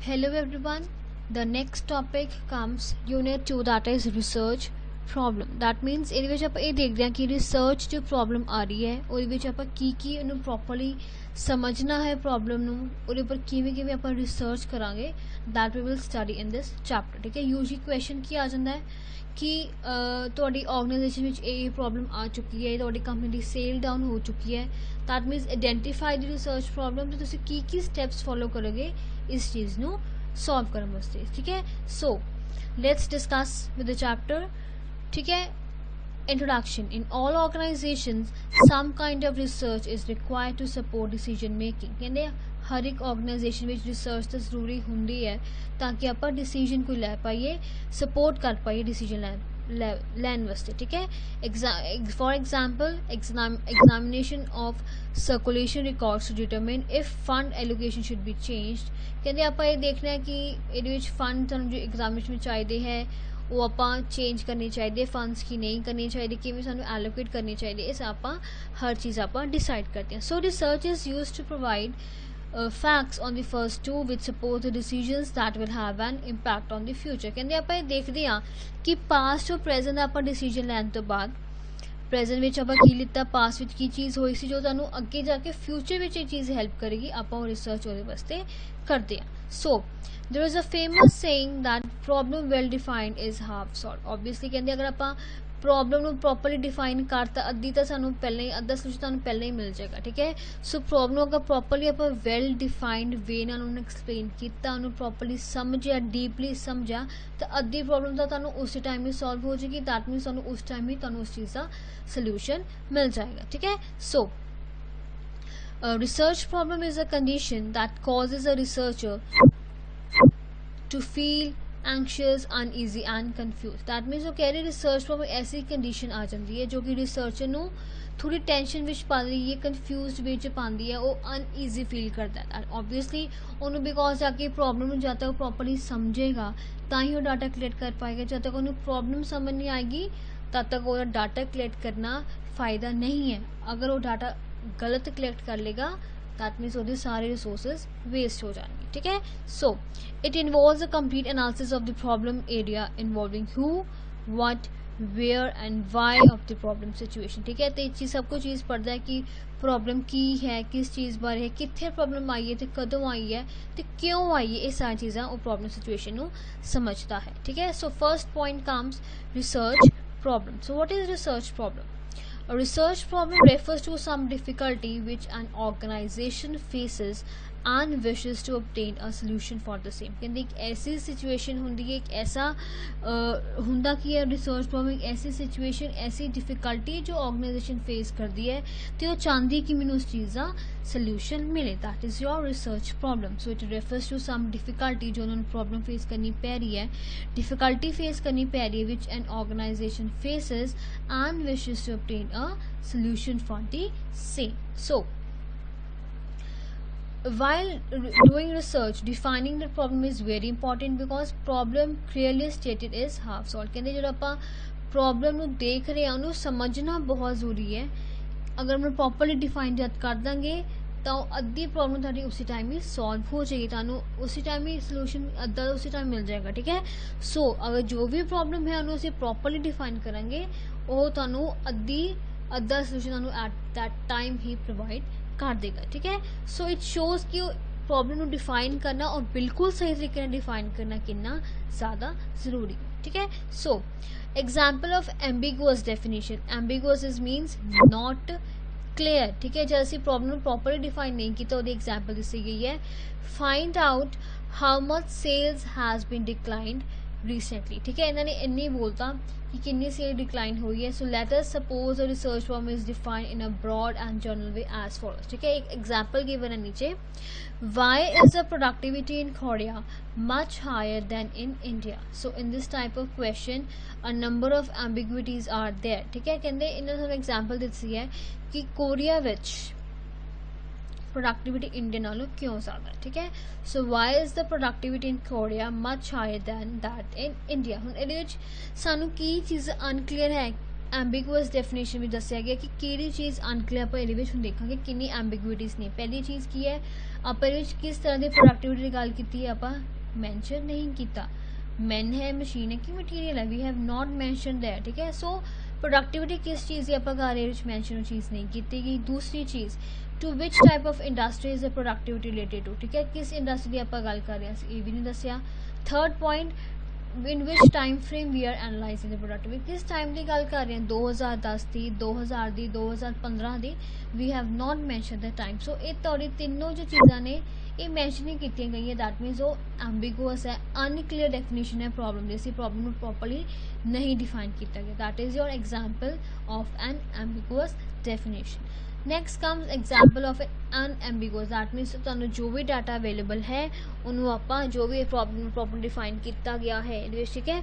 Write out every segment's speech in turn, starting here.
Hello everyone. The next topic comes unit 2, that is research problem. That means ਇਹਦੇ ਵਿੱਚ ਆਪਾਂ ਇਹ ਦੇਖਦੇ ਹਾਂ ਕਿ ਰਿਸਰਚ ਜੋ ਪ੍ਰੋਬਲਮ ਆ ਰਹੀ ਹੈ ਉਹਦੇ ਵਿੱਚ ਆਪਾਂ ਕੀ ਉਹਨੂੰ ਪ੍ਰੋਪਰਲੀ ਸਮਝਣਾ ਹੈ ਪ੍ਰੋਬਲਮ ਨੂੰ, ਉਹਦੇ ਉੱਪਰ ਕਿਵੇਂ ਆਪਾਂ ਰਿਸਰਚ ਕਰਾਂਗੇ, that we will study in this chapter. ਠੀਕ ਹੈ। ਯੂਜੂਅਲੀ ਕੁਐਸਚਨ ਕੀ ਆ ਜਾਂਦਾ ਹੈ ਕਿ ਤੁਹਾਡੀ ਆਰਗੇਨਾਈਜੇਸ਼ਨ ਵਿੱਚ ਇਹ ਪ੍ਰੋਬਲਮ ਆ ਚੁੱਕੀ ਹੈ, ਤੁਹਾਡੀ ਕੰਪਨੀ ਦੀ ਸੇਲ ਡਾਊਨ ਹੋ ਚੁੱਕੀ ਹੈ, that means identify the research problem ਤੇ ਤੁਸੀਂ ਕੀ ਸਟੈਪਸ ਫੋਲੋ ਕਰੋਗੇ ਇਸ ਚੀਜ਼ ਨੂੰ सॉल्व करने वास्ते। ठीक है। So let's discuss with the chapter. ठीक है। Introduction. In all organizations some kind of research is required to support decision making. कहते हर एक ऑर्गेनाइजेशन में रिसर्च तो जरूरी होंगी है ताकि आप डिसीजन कोई लै पाइए, सपोर्ट कर पाइए डिसीजन लैन वास्ते। ठीक है। For example examination of circulation records to determine if fund allocation should be changed. कहते आप ये देखना है कि ये फंड तुहानू जो एग्जामिनेशन में चाहिए है वो आप चेंज करनी चाहिए, फंड्स की नहीं करनी चाहिए, कि सानू एलोकेट करनी चाहिए, इस आप हर चीज़ आप डिसाइड करते हैं। So research is use to provide facts on the first two which support the decisions that will have an impact on the future। कहते आप देखते हैं कि पास्ट और प्रेजेंट आप डिसीजन लैन तो बाद प्रेजेंट में आप की लिता, पास्ट में की चीज़ हुई सी जो तुहानू अगे जाके फ्यूचर में ये चीज़ हेल्प करेगी, आप रिसर्च वो वास्ते करते हैं। So there is a famous saying that problem well defined is half solve. Obviously कहते अगर आप प्रॉब्लम को प्रॉपरली डिफाइन करता अद्धी तो सानू पहले ही अद्धा सोल्यूशन तुहानू पहले ही मिल जाएगा। ठीक है। सो प्रॉब्लम अगर प्रॉपरली आप वेल डिफाइंड वे नाल उन्हें एक्सप्लेन किया, उन्होंने प्रॉपरली समझिया, डीपली समझा, तो अद्धी प्रॉब्लम तो तुहानू उस टाइम ही सॉल्व हो जाएगी, दैट मीनस तुहानू उस टाइम ही तुहानू उस चीज़ का सोल्यूशन मिल जाएगा। ठीक है। सो research problem is a condition that causes a researcher to feel anxious, uneasy and confused। That मीनस वो कह रहे रिसर्च प्रॉब्लम ऐसी कंडीशन आ जाती है जो कि रिसर्चर ਨੂੰ थोड़ी टेंशन विच पाती है, कन्फ्यूज विच पाती है, वो अनईजी फील करता है। ऑब्वियसली उन्होंने बिकॉज जाके प्रॉब्लम में जब तक वो प्रॉपरली समझेगा तो ही वो डाटा कलेक्ट कर पाएगा, जब तक उन्हें प्रॉब्लम समझ नहीं आएगी तब तक वो डाटा कलेक्ट करना फ़ायदा नहीं है। अगर वो डाटा गलत कलेक्ट कर लेगा दैट मीन्स वो सारे रिसोर्सेज वेस्ट हो जाएंगे। ठीक है। So it involves a complete analysis of the problem area involving who, what, where and why of the problem situation. ठीक है। तो ये चीज़ सबको चीज़ पढ़ता है कि प्रॉब्लम की है, किस चीज़ बारे है, कितने प्रॉब्लम आई है, तो कदों आई है, तो क्यों आई है, ये सारी चीज़ें वो प्रॉब्लम सिचुएशन को समझता है। ठीक है। So first point comes research problem. So what is research problem? A research problem refers to some difficulty which an organization faces and wishes to obtain a solution for the same। कहते एक ऐसी situation होंगी, एक ऐसा हुंदा कि है research problem, एक ऐसी सिचुएशन, ऐसी डिफिकल्टी जो ऑर्गेनाइजेशन फेस कर दी है तो वो चाहती है कि मैंने उस चीज़ का सोल्यूशन मिले, that is your research problem. So it refers to some difficulty जो उन्होंने प्रॉब्लम फेस करनी पै रही है, डिफिकल्टी फेस करनी पै रही है which an organization faces and wishes to obtain a solution for the same। So while doing research, defining the problem is very important because problem clearly stated is half solved। कहते जो आप problem को देख रहे हैं उन्हें समझना बहुत ज़रूरी है। अगर हम प्रॉपरली डिफाइन जब कर देंगे तो अद्धी प्रॉब्लम थोड़ी उसी टाइम ही सॉल्व हो जाएगी, तुहानू उसी टाइम ही सोल्यूशन अद्धा उसी टाइम मिल जाएगा। ठीक है। सो अगर जो भी प्रॉब्लम है उन्हें प्रॉपरली डिफाइन करेंगे वो तुहानू अद्धा सोल्यूशन तुहानू at that time he provide कर देगा। ठीक है। सो इट शोज़ कि प्रॉब्लम को डिफाइन करना और बिल्कुल सही तरीके डिफाइन करना कितना ज़्यादा ज़रूरी है। ठीक है। So example of ambiguous definition. Ambiguous is means not clear. ठीक है। जैसे प्रॉब्लम प्रॉपरली डिफाइन नहीं की तो एग्जाम्पल दिसी गई है, find out how much sales has been declined recently. ठीक है। इन्होंने इन्नी बोलता कि कितनी सेल डिक्लाइन हुई है। So let us suppose a research problem is defined in a broad and general way as follows. ठीक है। एक एग्जाम्पल गिवन है नीचे, why is the productivity in Korea much higher than in India. So in this type of question a number of ambiguities are there. ठीक है। कहते इन्होंने example दिती है कि कोरिया विच प्रोडक्टिविटी इंडिया नालों क्यों ज़्यादा है। ठीक है। So why is the productivity in Korea much higher than that in India. हुण इहदे विच सानू की चीज़ अनक्लीयर है ਐਂਬੀਗੂਅਸ ਡੈਫੀਨੇਸ਼ਨ ਵੀ ਦੱਸਿਆ ਗਿਆ ਕਿ ਕਿਹੜੀ ਚੀਜ਼ ਅਨਕਲੀਅਰ। ਆਪਾਂ ਇਹਦੇ ਵਿੱਚ ਹੁਣ ਦੇਖਾਂਗੇ ਕਿੰਨੀ ਐਂਬੀਗੁਇਟੀਜ਼ ਨੇ। ਪਹਿਲੀ ਚੀਜ਼ ਕੀ ਹੈ, ਆਪਾਂ ਇਹਦੇ ਵਿੱਚ ਕਿਸ ਤਰ੍ਹਾਂ ਦੀ ਪ੍ਰੋਡਕਟਿਵਿਟੀ ਦੀ ਗੱਲ ਕੀਤੀ ਹੈ, ਆਪਾਂ ਮੈਂਸ਼ਨ ਨਹੀਂ ਕੀਤਾ। ਮੈਨ ਹੈ, ਮਸ਼ੀਨ ਹੈ ਕਿ ਮਟੀਰੀਅਲ ਹੈ, ਵੀ ਹੈਵ ਨॉट ਮੈਂਸ਼ਨ दैट, ਠੀਕ ਹੈ। ਸੋ ਪ੍ਰੋਡਕਟਿਵਿਟੀ ਕਿਸ ਚੀਜ਼ ਦੀ ਆਪਾਂ ਕਰ ਰਹੇ, ਇਹਦੇ ਵਿੱਚ ਮੈਂਸ਼ਨ ਉਹ ਚੀਜ਼ ਨਹੀਂ ਕੀਤੀ ਗਈ। ਦੂਸਰੀ ਚੀਜ਼, to which type of industry is the productivity related to, ਠੀਕ ਹੈ, ਕਿਸ ਇੰਡਸਟਰੀ ਦੀ ਆਪਾਂ ਗੱਲ ਕਰ ਰਹੇ ਹਾਂ, ਇਹ ਵੀ ਨਹੀਂ ਦੱਸਿਆ। Third point, in which time frame we are analyzing the productivity, किस टाइम की गल कर रहे हैं, 2010 ਦੀ, 2000 ਦੀ, 2015 ਦੀ, we have not mentioned the time। so ਇਹ ਤੁਹਾਡੀ ਤਿੰਨੋਂ ਜੋ ਚੀਜ਼ਾਂ ਨੇ ਇਹ ਮੈਂਸ਼ਨ ਨਹੀਂ ਕੀਤੀਆਂ ਗਈਆਂ। that means ਉਹ ambiguous ਹੈ, unclear definition ਹੈ ਪ੍ਰੋਬਲਮ ਦੀ, ਅਸੀਂ ਪ੍ਰੋਬਲਮ ਨੂੰ ਪ੍ਰੋਪਰਲੀ ਨਹੀਂ ਡਿਫਾਈਨ ਕੀਤਾ ਗਿਆ। that is your example of an ambiguous definition। Next comes example of unambiguous, that means ਤੁਹਾਨੂੰ जो भी डाटा अवेलेबल है ਉਹਨੂੰ ਆਪਾਂ जो भी प्रॉब्लम प्रॉपर डिफाइन किया गया है ਇਹਦੇ ਵਿੱਚ, ठीक है,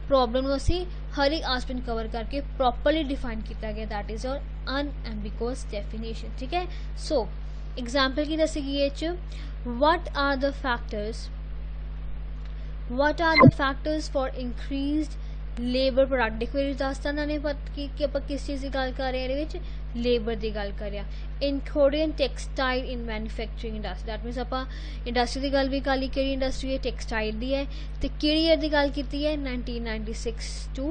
प्रॉब्लम ਨੂੰ ਅਸੀਂ हर एक आस्पेक्ट कवर करके प्रॉपरली डिफाइन किया गया, that is your unambiguous definition, ठीक है। सो एग्जाम्पल की दसेगी ये च, what are the factors for increased labour product. देखो ये दसता ने कि आप किस चीज़ की गल कर रहे हैं, ये लेबर की गल कर रहे हैं। इन Korean textile in manufacturing industry, that मीनस आप इंडस्ट्री की गल भी कर ली, कि इंडस्ट्री है, टैक्सटाइल की है, तो कि ईयर की गल की है, 1996 to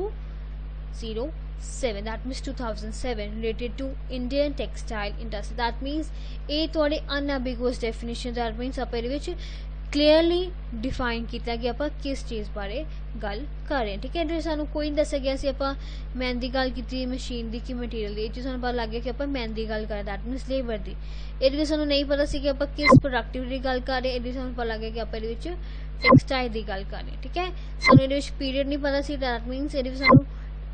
07, that means 2007, related to Indian textile industry. That means ये थोड़े अनएम्बीगुअस डेफिनेशन, दैट मीनस आप क्लीयरली डिफाइन किया कि आप किस चीज़ बारे गल कर रहे हैं, ठीक है। सानू कोई नहीं दसा गया आप मैन की गल की, मशीन की कि मटीरियल की, चीज़ पता लग गया कि आप मैन की गल कर, दैट मीनस लेबर की। ये सानू नहीं पता सी कि आप किस प्रोडक्टिविटी की गल कर रहे हैं, ये सानू पता लग गया कि आप ये टैक्सटाइल की गल कर रहे हैं, ठीक है। सानू ये पीरियड नहीं पता सी, दैट मीनस ये सानू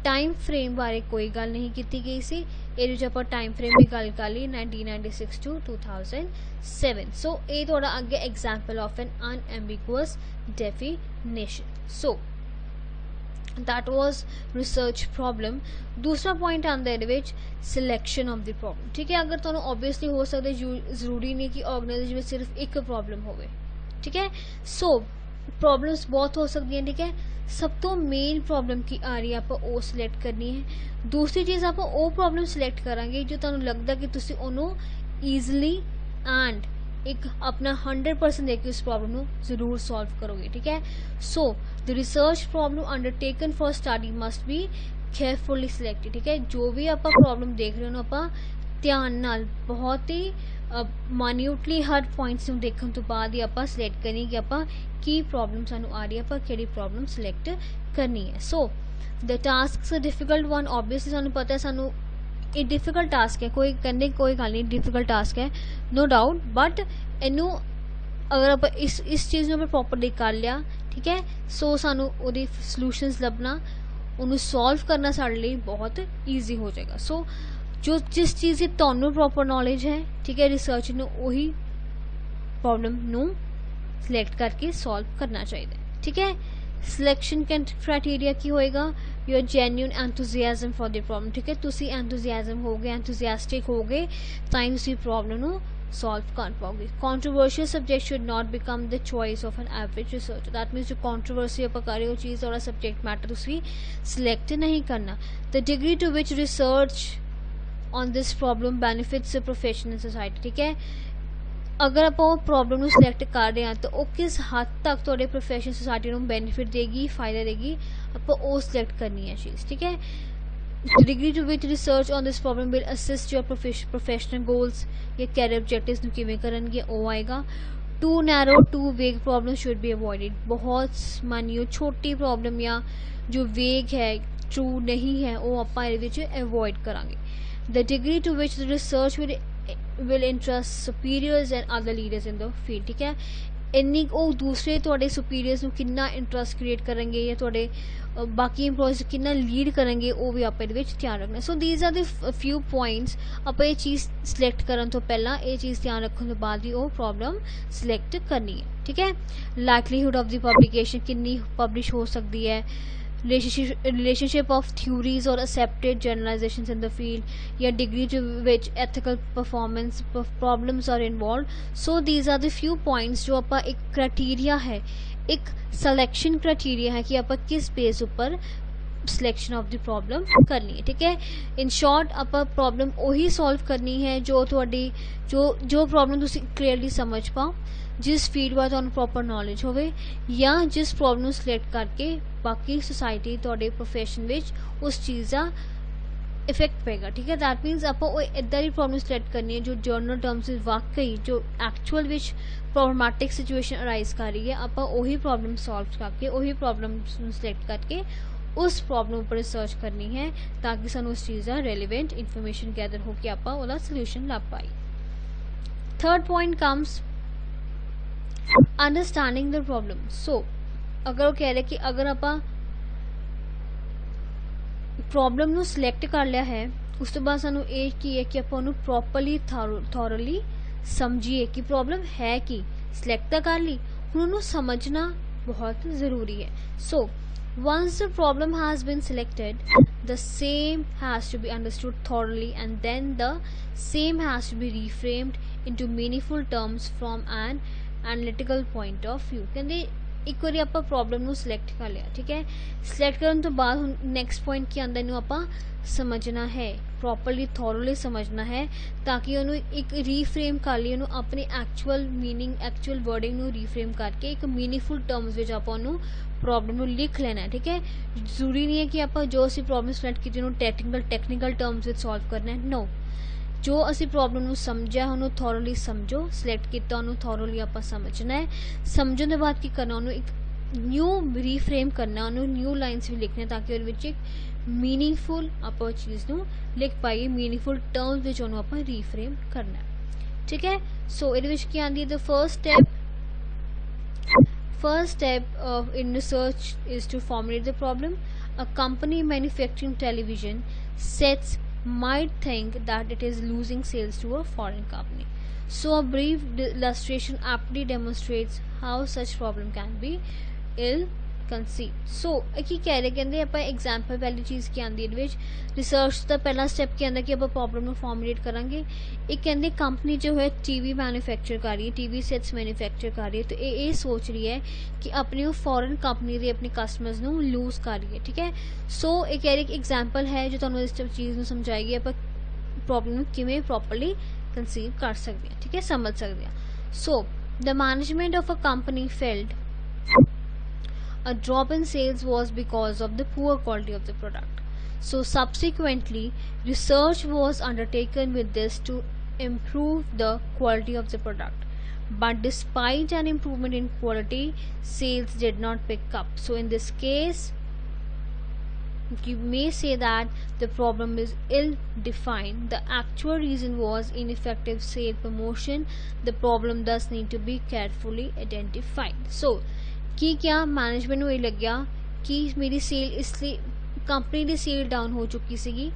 टाइम फ्रेम बारे कोई गल नहीं की गई सी, ये आप टाइम फ्रेम की गल कर ली 1996 to 2007। सो ये थोड़ा अगे example of an unambiguous definition. So that was research problem. दूसरा पॉइंट आंदा है सिलेक्शन ऑफ द प्रॉब्लम, ठीक है। अगर तुहानू ऑब्वियसली हो सकता जरूरी नहीं कि ऑर्गेनाइजेशन में सिर्फ एक प्रॉब्लम हो, ठीक है। सो प्रॉब्लम्स बहुत हो सकती हैं, ठीक है। सब तो मेन प्रॉब्लम की आ रही है, आप वो सिलेक्ट करनी है। दूसरी चीज़ आप वो प्रॉब्लम सिलेक्ट करांगे जो तुहानू लगता कि तुसी उन्हों ईजली एंड एक अपना 100% देके उस प्रॉब्लम को जरूर सॉल्व करोगे, ठीक है। So the research problem undertaken for study must be carefully selected, ठीक है। जो भी आप प्रॉब्लम देख रहे हो आप ध्यान नाल बहुत ही मान्यूटली हर पॉइंट्स में देखने तो बाद ही आप सिलेक्ट करनी कि आप की प्रॉब्लम सानू आ रही है, आप कि प्रॉब्लम सिलेक्ट करनी है। So the task difficult one, obviously सानू पता है सानू ये डिफिकल्ट टास्क है, कोई कहने कोई गल नहीं, डिफिकल्ट टास्क है नो डाउट, बट इनू अगर आप इस चीज़ में प्रॉपरली कर लिया, ठीक है। सो सानू उहदी सलूशनस लभना, उन्होंने सॉल्व करना साडे लई बहुत ईजी हो जाएगा। सो जो जिस चीज़ की तुहानू प्रॉपर नॉलेज है, ठीक है, रिसर्च नू उही प्रॉब्लम नू सिलेक्ट करके सॉल्व करना चाहिए, ठीक है। सिलेक्शन क्राइटेरिया की होएगा, your genuine enthusiasm for the problem, ठीक है। तुसी एंथुजियाजम हो गए, एंथुजियास्टिक हो गए, ताई तुसी प्रॉब्लम नू सॉल्व कर पाओगे। Controversial subject should not become the choice of an average research, that मीनस जो कॉन्ट्रोवर्सी आप कर रहे हो चीज़ और सब्जेक्ट मैटर तुसी सिलेक्ट नहीं करना। The degree to which research on this problem benefits professional society, ठीक है। अगर आप प्रॉब्लम सिलेक्ट कर रहे हैं तो वो किस हद तक थोड़े प्रोफेशनल सोसाइटी को बेनिफिट देगी, फायदा देगी, आप वो सिलेक्ट करनी है चीज़, ठीक है। Degree to which research on this problem will assist your professional goals या कैरियर ऑब्जेक्टिव्स नूं किवें करनगे वो आएगा। Too narrow too vague problem should be avoided, बहुत मानियो छोटी प्रॉब्लम या जो वेग है, ट्रू नहीं है, वो आप अवॉइड करांगे। The degree to which the research will interest superiors and other leaders in the field, ठीक है। इन्नी वो दूसरे थोड़े सुपीरियर्स को कितना इंटरेस्ट क्रिएट करेंगे या थोड़े बाकी इंप्लॉयज कितना लीड करेंगे वो भी आप ध्यान रखना। So these are the few points, आप ये चीज़ सिलेक्ट करने तो पहला ये चीज़ ध्यान रखने तो बाद ही वो प्रॉब्लम सिलेक्ट करनी है, ठीक है। लाइकलीहुड ऑफ द पब्लिकेशन कितनी पब्लिश हो सकती है, relationship of theories or accepted generalizations in the field, या degree to which ethical performance problems are involved। so these are the few points जो आप एक criteria है, एक selection criteria है कि आप किस बेस ऊपर सिलेक्शन ऑफ द प्रॉब्लम करनी है। ठीक है, इन शॉर्ट ਆਪਾਂ प्रॉब्लम ਉਹੀ सॉल्व करनी है जो ਤੁਹਾਡੀ जो प्रॉब्लम ਤੁਸੀਂ क्लीयरली समझ पाओ, जिस फील्ड ਬਾਰੇ ਤੁਹਾਨੂੰ प्रॉपर नॉलेज ਹੋਵੇ, ਜਾਂ जिस प्रॉब्लम ਨੂੰ सिलेक्ट करके बाकी सोसाइटी ਤੁਹਾਡੇ प्रोफेशन ਵਿੱਚ उस चीज़ ਦਾ इफेक्ट पेगा। ठीक है, दैट मीनस आप इदा की प्रॉब्लम सिलेक्ट करनी है जो जर्नल टर्म्स वाकई जो एक्चुअल विच प्रॉब्लमैटिक सिचुएशन अराइज कर रही है, आप वही प्रॉब्लम सॉल्व करके वही प्रॉब्लम सिलेक्ट करके उस प्रॉब्लम पर रिसर्च करनी है ताकि सानू उस चीज़ का रेलिवेंट इन्फॉर्मेशन गैदर होकर आप उसका सोल्यूशन लभ पाई। Third point comes understanding the problem. So अगर वो कह रहे कि अगर आप प्रॉब्लम ਨੂੰ सिलेक्ट कर लिया है, उस तो बाद सानू ਇਹ ਕੀ है कि आप उन्होंने प्रॉपरली थॉरली समझिए कि प्रॉब्लम है कि सिलेक्ट तो कर ली, हुण उन्होंने समझना बहुत ज़रूरी है। सो once the problem has been selected, the same has to be understood thoroughly and then the same has to be reframed into meaningful terms from an analytical point of view। कहते एक बार आप प्रॉब्लम ਨੂੰ select कर लिया, ठीक है, select करने तो बाद नैक्सट पॉइंट की आंदा इनू आप समझना है, प्रॉपरली थॉरली समझना है ताकि उन्होंने एक रीफ्रेम कर लिए, उन्होंने अपनी एक्चुअल मीनिंग एक्चुअल वर्डिंग ਨੂੰ रीफ्रेम करके एक मीनिंगफुल टर्म्स ਵਿੱਚ आप प्रॉब्लम ਨੂੰ लिख लेना है। ठीक है, जरूरी नहीं है कि आप जो असी प्रॉब्लम सिलेक्ट की उन्होंने टेक्निकल टर्म्स ਵਿੱਚ सॉल्व करना है। नो, जो असी प्रॉब्लम ਨੂੰ समझा उन्होंने थॉरली समझो, सिलेक्ट किया उन्होंने थॉरली आप समझना है, समझने के बाद की करना उन्होंने एक न्यू रीफ्रेम करना, उन्होंने न्यू लाइन्स भी लिखने ताकि उस एक मीनिंगफुल आप चीज़ को लिख पाइए, मीनिंगफुल टर्म्स में उन्होंने आप रीफ्रेम करना है। ठीक है, सो ये की आती है the first step in research is to formulate the problem. A company manufacturing television sets might think that it is losing sales to a foreign company. So a brief illustration aptly demonstrates how such problem can be ill conceived। So की कह रहे कहते आप example पहली चीज़ की आती है research का पहला स्टेप क्या आता कि आप प्रॉब्लम को फॉर्मुलेट करांगे। एक कहते कंपनी जो है टीवी मैन्युफैक्चर कर रही है, टीवी सेट्स मैन्युफैक्चर कर रही है, तो ये सोच रही है कि अपनी वो फॉरेन कंपनी के अपने कस्टमर्स को लूज कर रही है। ठीक है, सो एक कह रही एक एग्जाम्पल है जो तुहानूं इस चीज़ को समझाएगी आप प्रॉब्लम किवें प्रॉपरली कंसीव कर सकते हैं। ठीक है, समझ सकते हैं। So the management of a company failed a drop in sales was because of the poor quality of the product. So subsequently research was undertaken with this to improve the quality of the product, but despite an improvement in quality, sales did not pick up. So in this case you may say that the problem is ill defined. The actual reason was ineffective sale promotion. The problem thus need to be carefully identified। So कि क्या management ਨੂੰ ਇਹ ਲੱਗਿਆ कि मेरी cell इसलिए company की cell down हो चुकी सी।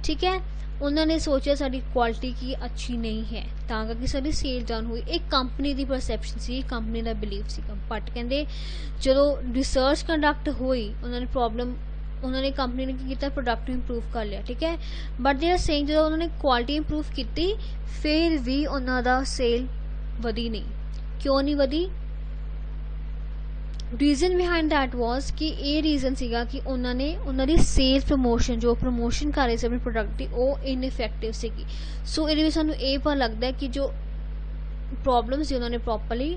ठीक है, उन्होंने सोचा साड़ी क्वालिटी की अच्छी नहीं है तां करके साड़ी सेल डाउन हुई। एक कंपनी की परसैप्शन सी, कंपनी का बिलीव सी। बट कहते जो रिसर्च कंडक्ट हुई उन्होंने प्रॉब्लम उन्होंने कंपनी ने किया प्रोडक्ट इंप्रूव कर लिया। ठीक है, बट दे आर सेइंग जो उन्होंने क्वालिटी इंप्रूव की फिर भी उन्होंने सेल वधी नहीं। क्यों नहीं वधी? रीजन बिहाइंड दैट वॉज कि ये रीजन सीगा कि उन्होंने उन्होंने सेल प्रमोशन जो प्रमोशन कर रहे थे अपने प्रोडक्ट की वो इनइफेक्टिव सीगी। सो ये सानू ये पता लगता है कि जो प्रॉब्लम सी उन्होंने प्रॉपरली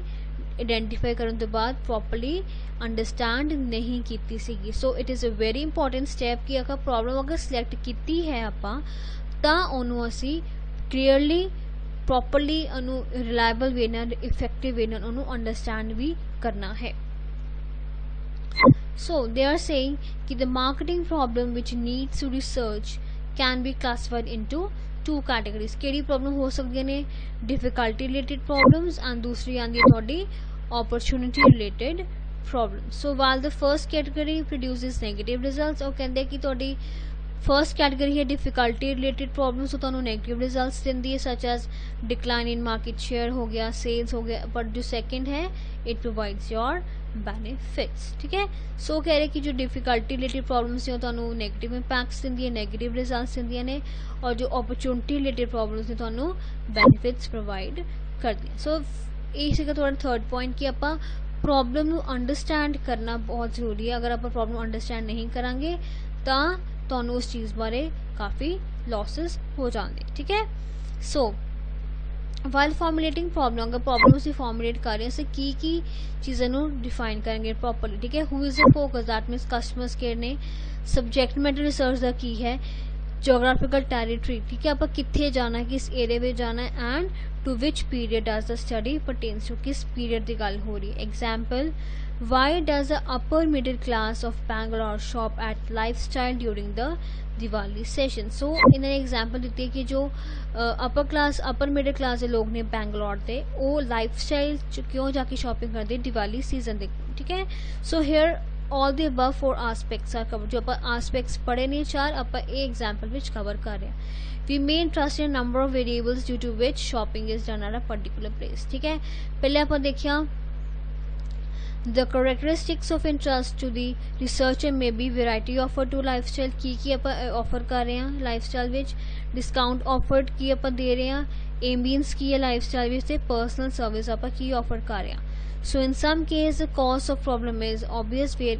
आइडेंटिफाई करने तो बाद प्रॉपरली अंडरस्टैंड नहीं की सीगी। So it is a very important step कि अगर प्रॉब्लम अगर सिलेक्ट की है आपां तां उहनूं असीं क्लीयरली प्रॉपरली उन्होंने रिलायबल वे नाल इफेक्टिव वे नाल उहनूं अंडरस्टैंड भी करना है। So they are saying that the marketing problem which needs to research can be classified into two categories। केड़ी प्रॉब्लम हो सकती ने डिफिकल्टी रिलेटेड प्रॉब्लम्स एंड दूसरी आंदी है थोड़ी opportunity related problem. So while the first category produces negative results और कहते हैं कि थोड़ी फर्स्ट कैटेगरी है डिफिकल्टी रिलेटेड प्रॉब्लम्स तो तुहानूं नेगेटिव रिजल्ट्स दिंदी है such as decline in market share हो गया, सेल्स हो गया। बट जो सेकंड है इट प्रोवाइड्स योर बेनिफिट्स। ठीक है, सो कह रहे कि जो डिफिकल्टी रिलेटेड प्रॉब्लम्स हैं तुहानूं नेगेटिव इंपैक्ट्स दिंदी है, नेगेटिव रिजल्ट्स दिंदियां ने, और जो अपॉर्चुनिटी रिलेटेड प्रॉब्लम्स ने तुहानूं बेनिफिट्स प्रोवाइड करदियां। सो ये सीगा थोड़ा थर्ड पॉइंट कि आपां प्रॉब्लम ਨੂੰ अंडरस्टैंड करना बहुत जरूरी है। अगर आप प्रॉब्लम अंडरस्टैंड नहीं करांगे ਤਾਂ ਤੁਹਾਨੂੰ ਉਸ ਚੀਜ਼ ਬਾਰੇ ਕਾਫੀ ਲੌਸਸ ਹੋ ਜਾਂਦੇ, ਠੀਕ ਹੈ। ਸੋ ਵਾਈਲ ਫਾਰਮੂਲੇਟਿੰਗ ਪ੍ਰੋਬਲਮ, ਅਗਰ ਪ੍ਰੋਬਲਮ ਅਸੀਂ ਫਾਰਮੂਲੇਟ ਕਰ ਰਹੇ ਹਾਂ ਅਸੀਂ ਕੀ ਚੀਜ਼ਾਂ ਨੂੰ ਡਿਫਾਈਨ ਕਰਾਂਗੇ ਪ੍ਰੋਪਰਲੀ, ਠੀਕ ਹੈ। Who is the focus, that means customers care ਨੇ। ਸਬਜੈਕਟ ਮੈਟਰ ਰਿਸਰਚ ਦਾ ਕੀ ਹੈ, ਜੋਗ੍ਰਾਫਿਕਲ ਟੈਰੀਟਰੀ, ਠੀਕ ਹੈ, ਆਪਾਂ ਕਿੱਥੇ ਜਾਣਾ, ਕਿਸ ਏਰੀਆ ਵਿੱਚ ਜਾਣਾ, and to which period does the study pertains to, ਕਿਸ ਪੀਰੀਅਡ ਦੀ ਗੱਲ ਹੋ ਰਹੀ ਹੈ। Example, why does the upper middle class of Bangalore shop at Lifestyle during the Diwali session. So इन्होंने एग्जाम्पल दी है कि जो अपर मिडल क्लास के लोग ने बैंगलोर के, वो लाइफस्टाइल क्यों जाके शॉपिंग करते दिवाली सीजन दे, ठीक है। So here all the above 4 aspects are cover, जो आप आस्पेक्ट्स पढ़े नहीं 4 आप एग्जाम्पल विच कवर कर रहे हैं। We mean trust in number of variables due to which shopping is done at a particular place, ठीक है। पहले आप देखिया the characteristics of interest to the researcher may be variety offered to lifestyle, की ਆਪਾਂ ऑफर कर रहे हैं लाइफस्टाइल विच, डिस्काउंट ऑफर्ड की ਆਪਾਂ दे रहे हैं, एम्बियंस की है लाइफस्टाइल विच, ते पर्सनल सर्विस ਆਪਾਂ की ऑफर कर रहे हैं। So in some case the cause of problem is obvious, where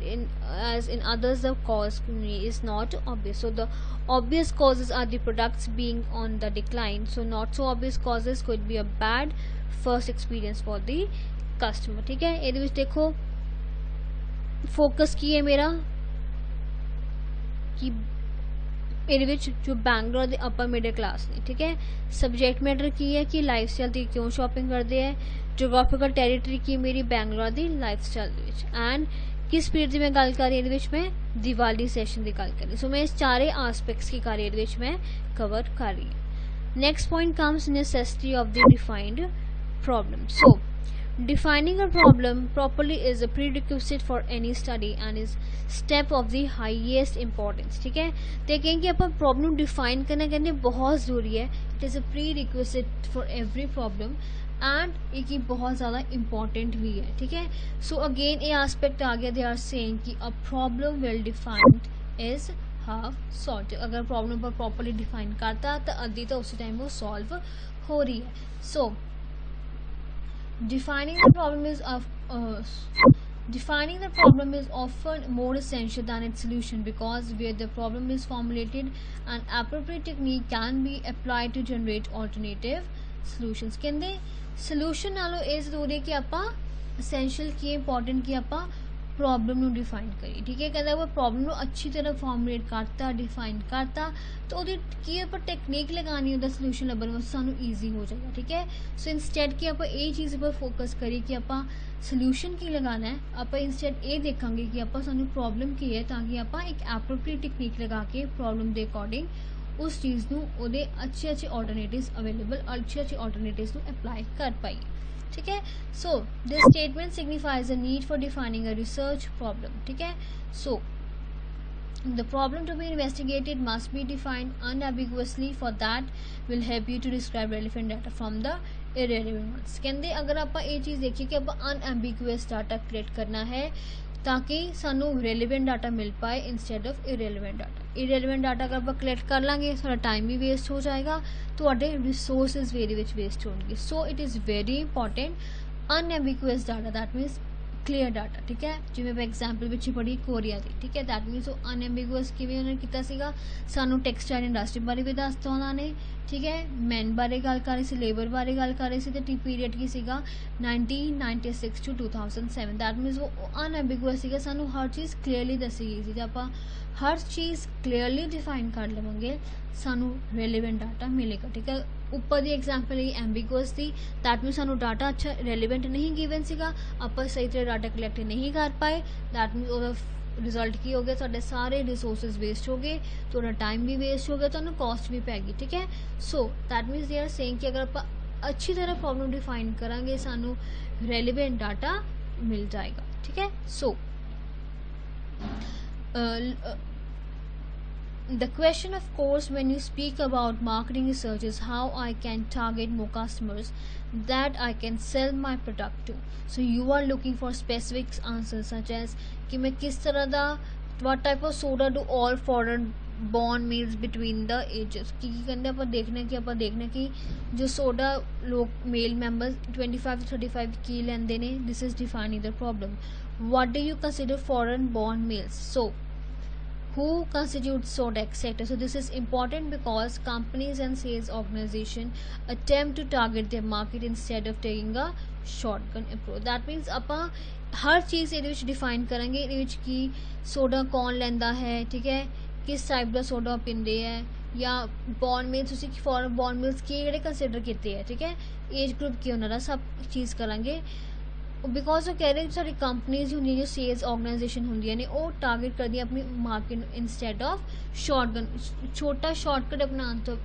as in others the cause is not obvious. So the obvious causes are the products being on the decline, so not so obvious causes could be a bad first experience for the customer, ठीक है। ये देखो focus की है मेरा कि ये जो बैंगलोर दे अपर मिडल क्लास ने, ठीक है। सबजैक्ट मैटर की है कि लाइफस्टाइल दी क्यों शॉपिंग करते हैं। जोग्राफिकल टैरीटरी की मेरी बैंगलोर दी लाइफस्टाइल एंड किस पीरियड की मैं गल कर रही हूँ, मैं दिवाली सैशन की गल कर रही। सो मैं इस चारे आस्पेक्ट्स की कार्य मैं कवर कर रही हूँ। Next point comes necessity of the defined problem. So defining a problem properly is a prerequisite for any study and is step of the highest importance, ठीक है। तो कहें कि अपन प्रॉब्लम डिफाइन करना कहते बहुत ज़रूरी है, it is a pre requisite for every problem and एक ही बहुत ज़्यादा इम्पॉर्टेंट भी है, ठीक है। सो अगेन ये आस्पेक्ट आ गया, दे आर सेइंग कि a problem well defined is half solve. अगर प्रॉब्लम पर प्रॉपरली डिफाइन करता तो अद्धी तो उसी टाइम वो सॉल्व हो रही है। सो defining the problem is often more essential than its solution, because where the problem is formulated an appropriate technique can be applied to generate alternative solutions। कहते solution नालों ये जरूरी है कि आप essential की important कि आप प्रॉब्लम ਨੂੰ डिफाइन करिए, ठीक है। कहता है वो प्रॉब्लम ਨੂੰ अच्छी तरह फॉर्मुलेट करता डिफाइन करता तो ਉਹਦੀ ਕੀ ਆਪਾਂ ਟੈਕਨੀਕ ਲਗਾਣੀ ਉਹਦਾ ਸੋਲੂਸ਼ਨ ਲੱਭਣ ਵਾਸਤੇ ਸਾਨੂੰ ਈਜ਼ੀ ਹੋ ਜਾਏਗਾ, ਠੀਕ ਹੈ। ਸੋ ਇਨਸਟੈਡ ਕਿ ਆਪਾਂ ਇਹ ਚੀਜ਼ ਪਰ ਫੋਕਸ ਕਰੀਏ ਕਿ ਆਪਾਂ ਸੋਲੂਸ਼ਨ ਕੀ ਲਗਾਣਾ ਹੈ, ਆਪਾਂ ਇਨਸਟੈਡ ਇਹ ਦੇਖਾਂਗੇ ਕਿ ਆਪਾਂ ਸਾਨੂੰ ਪ੍ਰੋਬਲਮ ਕੀ ਹੈ ਤਾਂ ਕਿ ਆਪਾਂ ਇੱਕ ਐਪਰੋਪਰੀਏਟ ਟੈਕਨੀਕ ਲਗਾ ਕੇ ਪ੍ਰੋਬਲਮ ਦੇ ਅਕੋਰਡਿੰਗ ਉਸ ਚੀਜ਼ ਨੂੰ ਉਹਦੇ ਅੱਛੇ ਆਲਟਰਨੇਟਿਵਸ ਅਵੇਲੇਬਲ ਅੱਛੇ ਆਲਟਰਨੇਟਿਵਸ ਨੂੰ ਅਪਲਾਈ ਕਰ ਪਾਈਏ, ठीक है। So this statement signifies the need for defining a research problem, ठीक है। सो the problem to be investigated must be defined unambiguously, for that will help you to describe relevant data from the irrelevant ones। कहते अगर आप ये चीज़ देखिए कि आप unambiguous data create करना है ताकि सानू रेलीवेंट डाटा मिल पाए instead of irrelevant data. Irrelevant data अगर आप कलैक्ट कर लाँगे सारा टाइम भी वेस्ट हो जाएगा, तो रिसोर्सिस वेरी विच वेस्ट होंगे। सो it is very important unambiguous data, that मीनस clear data, ठीक है। जिवें मैं एग्जाम्पल पिछे पढ़ी कोरिया की, ठीक है। दैट मीनस वो अनएम्बिगुअस किवें उन्होंने कीता सीगा, सानू टैक्सटाइल इंडस्ट्री बारे भी दसता उन्होंने, ठीक है। मैन बारे गल कर रही सी, लेबर बारे गल कर रही सी, ते टी पीरियड की सीगा 1996 टू 2007। दैट मीनस वो अनएम्बिगुअस सीगा, सानू हर चीज़ क्लीयरली दसी गई सी। जब आप हर चीज़ क्लीयरली डिफाइन कर लवेंगे सानू रेलीवेंट डाटा मिलेगा, ठीक है। ऊपर दी एग्जाम्पल ही एम्बिगुअस थी, दैट मीन सानू डाटा अच्छा रेलीवेंट नहीं गिवन सीगा, आप सही तरह डाटा कलैक्ट नहीं कर पाए, दैट मीन ਉਹਦਾ रिजल्ट की हो गया, ਤੁਹਾਡੇ सारे रिसोर्सिस वेस्ट हो गए, थोड़ा टाइम भी वेस्ट हो गया, ਤੁਹਾਨੂੰ कॉस्ट भी पैगी, ठीक है। So that means they are saying कि अगर आप अच्छी तरह प्रॉब्लम डिफाइन करांगे सानू रेलीवेंट डाटा मिल जाएगा, ठीक है। सो the question of course when you speak about marketing research is how I can target more customers that I can sell my product to। so you are looking for specific answers such as कि मैं किस तरह दा what type of soda do all foreign born meals between the ages की कहते आप देखने कि जो सोडा लोग मेल मैंबर्स 25 to 35 की लेंदे ने, this is defining the problem। what do you consider foreign born males? so who constitutes SODEC sector. So this is important because companies and sales organization attempt to target their market instead of taking a shotgun approach. That means ਆਪਾਂ हर चीज़ ਇਹਦੇ ਵਿੱਚ define ਕਰਾਂਗੇ ਇਹਦੇ ਵਿੱਚ ਕਿ soda कौन ਲੈਂਦਾ ਹੈ, ठीक है, किस टाइप ਦਾ सोडा ਪੀਂਦੇ ਹੈ, ਜਾਂ बॉन्ड मिल्स ਤੁਸੀਂ फॉरन बॉन्ड मिल्स ਕਿਹੜੇ ਕੰਸੀਡਰ ਕੀਤੇ ਹੈ, ठीक है, एज ग्रुप ਕੀ ਉਹਨਾਂ ਦਾ ਸਭ ਚੀਜ਼ ਕਰਾਂਗੇ। बिकॉज वो कह रहे सारी कंपनीज होंगी जो सेल्स ऑर्गेनाइजेशन होंगे ने वो टारगेट कर दिया अपनी मार्केट इंस्टेड ऑफ शॉर्टगन, छोटा शॉर्टकट अपना तो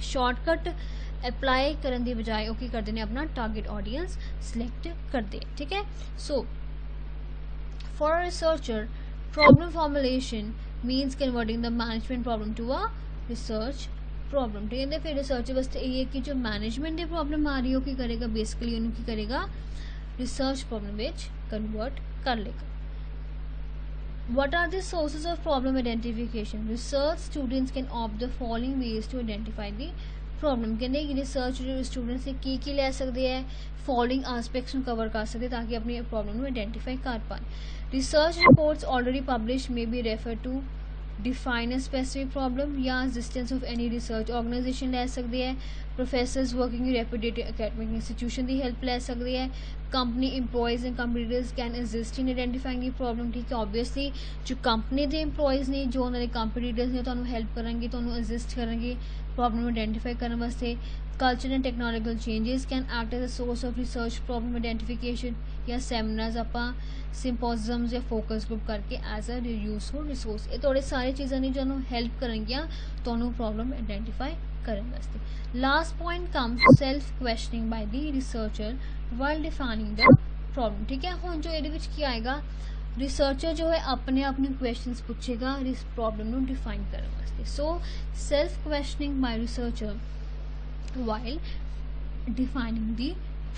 शॉर्टकट अप्लाई करने की बजाय वो की करते हैं अपना टारगेट ऑडियंस सिलेक्ट करते हैं, ठीक है। So for a researcher problem formulation means converting the management problem to a research problem, ठीक है। फिर रिसर्चर वास्ते ये कि जो मैनेजमेंट की प्रॉब्लम आ रही है वो की करेगा बेसिकली उन्होंने की करेगा रिसर्च प्रॉब्लम विच कन्वर्ट कर लेगा। What are the sources of problem identification? Research students can opt the following ways to identify the problem। कहते हैं रिसर्च स्टूडेंट्स ने की ले सकते हैं फॉलोइंग आस्पेक्ट्स ਨੂੰ कवर कर सकते ताकि अपनी प्रॉब्लम ਨੂੰ आइडेंटिफाई कर पाए। Research reports already publish may be refer to define a specific problem या existence of any research organisation ले सकते हैं, professors working in reputed academic institution की हेल्प ले सकते हैं, company employees and competitors can exist in identifying the problem, ठीक है। ऑब्वियसली जो कंपनी के इंप्लॉयज़ ने जो उन्होंने कंपनीटर्स ने तुहानू हेल्प करेंगे, तुहानू एग्जिस्ट करेंगे प्रॉब्लम आइडेंटिफाई करने वास्ते। Culture and technological changes can act as a source of research problem identification, या सैमीनार्स आपां सिंपोजियम्स या फोकस ग्रुप करके एज अ यूजफुल रिसोर्स, ये थोड़े सारी चीज़ां ने जो हेल्प करेंगे तुहानू प्रॉब्लम आइडेंटिफाई करने वास्ते। Last point comes self questioning by the researcher while defining the problem, ठीक है। हुण जो ये की आएगा रिसर्चर जो है अपने आप में क्वेश्चंस पूछेगा इस प्रॉब्लम को डिफाइन करने वास्ते। So self questioning by researcher while defining the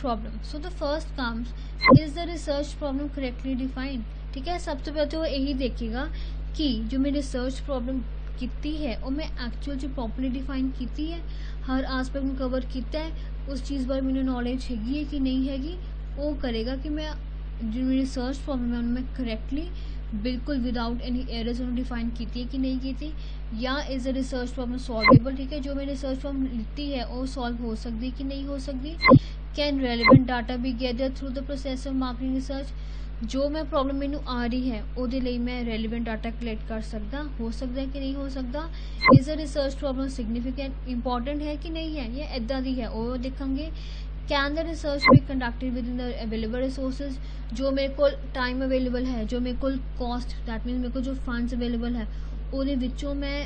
problem. So the first comes, is the research problem correctly defined, ठीक है। सबसे पहले तो यही देखेगा कि जो मैं रिसर्च प्रॉब्लम की है वो मैं एक्चुअल जो प्रॉपरली डिफाइन की है, हर आस्पेक्ट में कवर किया है, उस चीज़ बारे मैंने नॉलेज हैगी है कि नहीं हैगी, वो करेगा कि मैं जो मेरी रिसर्च प्रॉब्लम है उनमें करेक्टली बिल्कुल विदाउट एनी एरर्स उन्होंने डिफाइन की है कि नहीं की थी, या is a research problem solvable, ठीक है। जो मैंने रिसर्च प्रॉब्लम लिखी है वो सॉल्व हो सकती कि नहीं हो सकती। कैन रेलिवेंट डाटा भी gather through the process of marketing research, जो मैं प्रॉब्लम मैनू आ रही है ਉਹਦੇ ਲਈ मैं रेलिवेंट डाटा कलैक्ट कर सकता हो सकता है कि नहीं हो सकता। Is a research problem significant important है कि नहीं है, या इदा दी है वो देखेंगे। Can the research be conducted with in the available resources, जो मेरे को टाइम अवेलेबल है, जो मेरे को कॉस्ट दैट मीन मेरे को जो फंड्स अवेलेबल है ਉਹਦੇ ਵਿੱਚੋਂ मैं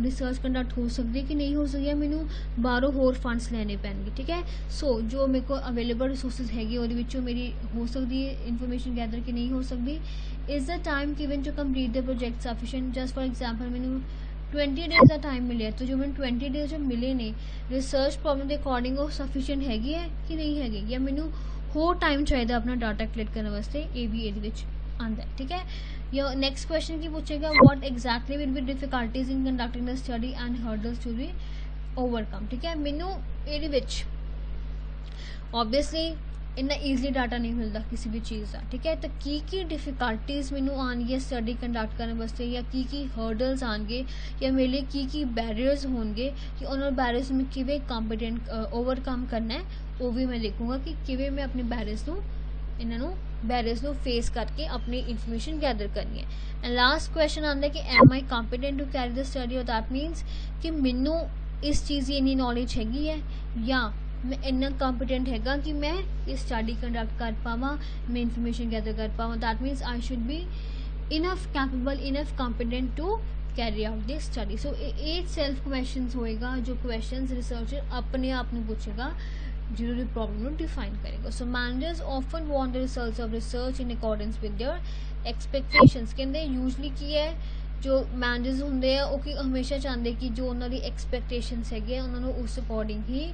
रिसर्च कंडक्ट हो सकती है कि नहीं हो सकती है, मैनू बाहरों होर फंड्स लेने पैणगे, ठीक है। सो जो मेरे को अवेलेबल रिसोर्सिस हैगी ਉਹਦੇ ਵਿੱਚੋਂ मेरी हो सकती है इन्फॉर्मेशन गैदर कि नहीं हो सकती। Is the time given to complete the project sufficient, just for example मैनू 20 डेज़ का टाइम मिले, तो जो मैंने 20 डेज़ जो मिले ने रिसर्च प्रॉब्लम के अकॉर्डिंग वो सफिशिएंट हैगी है कि नहीं हैगी, या मैनू होर टाइम चाहिए अपना डाटा कलैक्ट करने वास्ते, ये भी ये आंदा है, ठीक है। या नेक्स्ट क्वेश्चन की पूछेगा what exactly will be difficulties in conducting the study and hurdles to be overcome, ठीक है। मैनू ये ऑब्वियसली इन्ना ईजली डाटा नहीं मिलता किसी भी चीज़ का, ठीक है। तो की डिफिकल्टीज मैनू आएंगे स्टडी कंडक्ट करने वास्ते, या की हर्डल्स आएंगे, या मेरे लिए की बैरियर्स होंगे कि उन्होंने बैरियर्स में किवें कॉम्पिटेंट ओवरकम करना है, वो भी मैं लिखूँगा कि किवें मैं अपने बैरियर्स को इन्होंने बैरियर्स को फेस करके अपनी इन्फॉर्मेशन गैदर करनी है। एंड लास्ट क्वेश्चन आता है कि am I competent to carry the study, और दैट मीनस कि मैनू इस चीज़ की इन्नी नॉलेज हैगी है, या मैं इन्ना कॉम्पिटेंट हैगा कि मैं ये स्टडी कंडक्ट कर पावा, मैं इन्फॉर्मेशन गैदर कर पावा। That means I should be enough capable, enough competent to carry out the study. So 8 self questions होएगा जो क्वेश्चंस रिसर्चर अपने आप में पूछेगा जो प्रॉब्लम को डिफाइन करेगा। So managers often want the results of research in accordance with their expectations, कहते यूजली की है जो मैनेजर्स होंगे वो कि हमेशा चाहते कि जो उन्होंने एक्सपेक्टेशंस है उन्होंने उस अकॉर्डिंग ही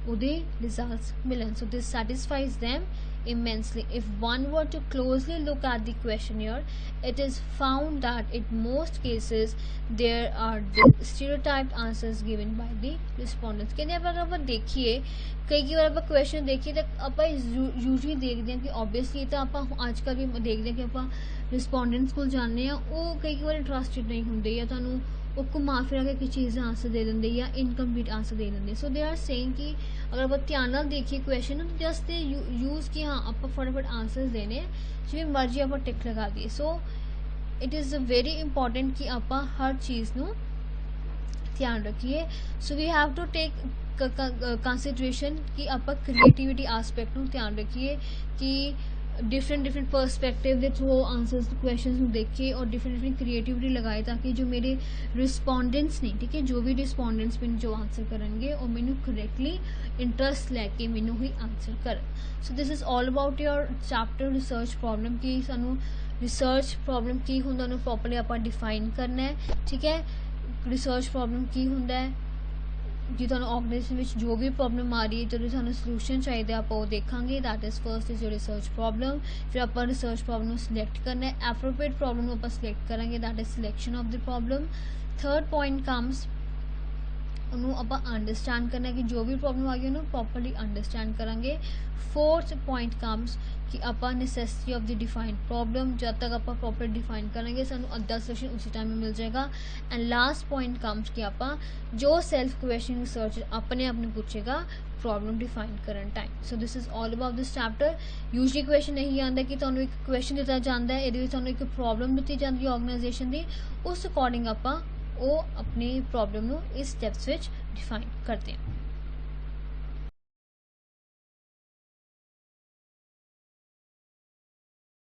ਉਹਦੇ results Milan. So this satisfies them immensely. If one were to closely look at the questionnaire, it is found that in most cases there are stereotyped answers given by the respondents. कहते हैं अगर आप देखिए कई बार आप question देखिए तो आप यूजली देखते हैं कि ऑब्वियसली तो आप आजकल भी देखते हैं कि आप रिस्पोंडेंट्स को जानने हैं वो कई बार इंटरस्टेड नहीं होंगे या ਤੁਹਾਨੂੰ ਉਹ ਘੁਮਾ ਫਿਰਾ ਕੇ ਕਿਸੇ ਚੀਜ਼ ਦਾ ਆਂਸਰ ਦੇ ਦਿੰਦੇ ਜਾਂ ਇਨਕੰਪਲੀਟ ਆਂਸਰ ਦੇ ਦਿੰਦੇ ਸੋ ਦੇ ਆਰ ਸੇਇੰਗ ਕਿ ਅਗਰ ਆਪਾਂ ਧਿਆਨ ਨਾਲ ਦੇਖੀਏ ਕੁਐਸਚਨ ਨੂੰ ਜਸਟ ਤੇ ਯੂਜ਼ ਕਿ ਹਾਂ ਆਪਾਂ ਫਟਾਫਟ ਆਂਸਰਸ ਦੇਣੇ ਜਿਵੇਂ ਮਰਜ਼ੀ ਆਪਾਂ ਟਿਕ ਲਗਾ ਦਈਏ so it is very important ਕਿ ਆਪਾਂ ਹਰ ਚੀਜ਼ ਨੂੰ ਧਿਆਨ ਰੱਖੀਏ so we have to take consideration ਕਿ ਆਪਾਂ ਕ੍ਰੀਏਟੀਵਿਟੀ ਐਸਪੈਕਟ ਨੂੰ ਧਿਆਨ ਰੱਖੀਏ ਕਿ डिफरेंट परस्पेक्टिव के थ्रू आंसर्स क्वेश्चन देखिए और डिफरेंट क्रिएटिविटी लगाए ताकि जो मेरे रिस्पोंडेंट्स ने ठीक है जो भी रिस्पोंडेंट्स मैंने जो आंसर करेंगे और मैंने करेक्टली इंटरस्ट लैके मैनू ही आंसर कर so this is all about your chapter research problem कि सानू रिसर्च प्रॉब्लम की हुंदा उन्हें प्रॉपरली आप डिफाइन करना है ठीक है रिसर्च प्रॉब्लम की हुंदा है जी ਤੁਹਾਨੂੰ ਆਰਗੇਨਾਈਜੇਸ਼ਨ ਵਿੱਚ ਜੋ ਵੀ ਪ੍ਰੋਬਲਮ ਆ ਰਹੀ ਹੈ ਜਦੋਂ ਸਾਨੂੰ ਸੋਲੂਸ਼ਨ ਚਾਹੀਦਾ ਆਪਾਂ ਉਹ ਦੇਖਾਂਗੇ that is first is your research problem ਫਿਰ ਆਪਾਂ ਰਿਸਰਚ ਪ੍ਰੋਬਲਮ ਨੂੰ ਸਿਲੈਕਟ ਕਰਨਾ ਹੈ ਐਪਰੋਪ੍ਰੀਏਟ ਪ੍ਰੋਬਲਮ ਨੂੰ ਆਪਾਂ ਸਿਲੈਕਟ ਕਰਾਂਗੇ that is selection of the problem third point comes ਉਹਨੂੰ ਆਪਾਂ ਅੰਡਰਸਟੈਂਡ ਕਰਨਾ ਕਿ ਜੋ ਵੀ ਪ੍ਰੋਬਲਮ ਆ ਗਈ ਉਹਨੂੰ ਪ੍ਰੋਪਰਲੀ ਅੰਡਰਸਟੈਂਡ ਕਰਾਂਗੇ फोर्थ पॉइंट कम्स कि आप नैसेसिटी ऑफ द डिफाइंड प्रॉब्लम जब तक आप प्रॉपर डिफाइन करेंगे सानू अद्धा सोल्यूशन उसी टाइम में मिल जाएगा एंड लास्ट पॉइंट कम्स कि आप जो सेल्फ क्वेश्चन रिसर्च अपने आप ने पूछेगा प्रॉब्लम डिफाइन करन time so this is all about this chapter usually question यही आता है कि तुहानू एक क्वेश्चन दिता जाता है ये तुहानू एक प्रॉब्लम दी जाती है ऑर्गेनाइजेशन की उस अकॉर्डिंग आप अपनी प्रॉब्लम नू इस स्टैप्स विच डिफाइन करते हैं